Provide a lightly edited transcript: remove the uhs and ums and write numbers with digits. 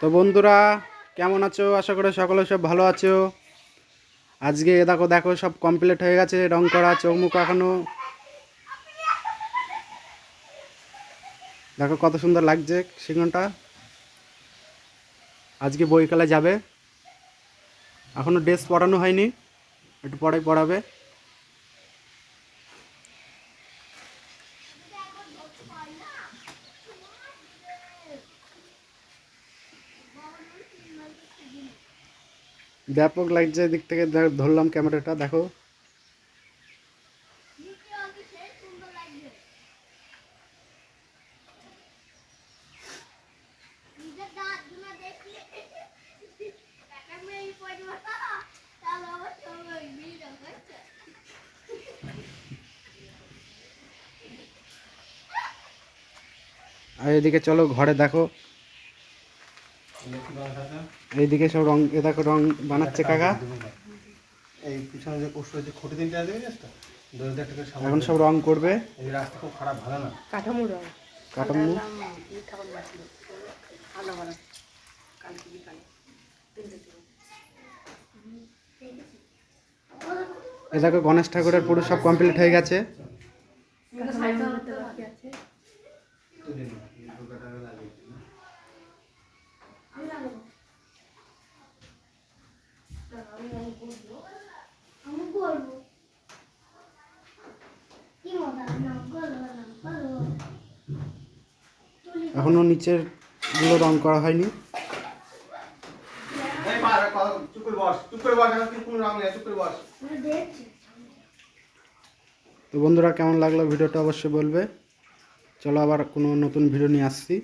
তো বন্ধুরা কেমন আছো? আশা করি সকলে সব ভালো আছো। আজকে দেখো দেখো সব কমপ্লিট হয়ে গেছে, রং করা, চোখ মুখ আঁকানো। দেখো কত সুন্দর লাগছে সিংহটা। আজকে বইকালে যাবে, এখনো ড্রেস পরানো হয়নি, একটু পরেই পরাবে। ব্যাপক লাগছে, দিক থেকে ধরলাম ক্যামেরাটা, দেখো। আর এদিকে চলো ঘরে, দেখো এইদিকে সব রং, এ দেখো রং বানাচ্ছে কাকা। এই পিছনে যে পোস্ট হয়েছে খুঁটি তিনটা আছে তো, এখন সব রং করবে। এই রাস্তা খুব খারাপ, ভালো না। কাঠামো রং কাঠামো এ দেখো গণেশ ঠাকুরের পুরো সব কমপ্লিট হয়ে গেছে। এখনো নিচের গুলো রং করা হয়নি। তো বন্ধুরা কেমন লাগলো ভিডিওটা অবশ্যই বলবে। চলো আবার কোনো নতুন ভিডিও নিয়ে আসছি।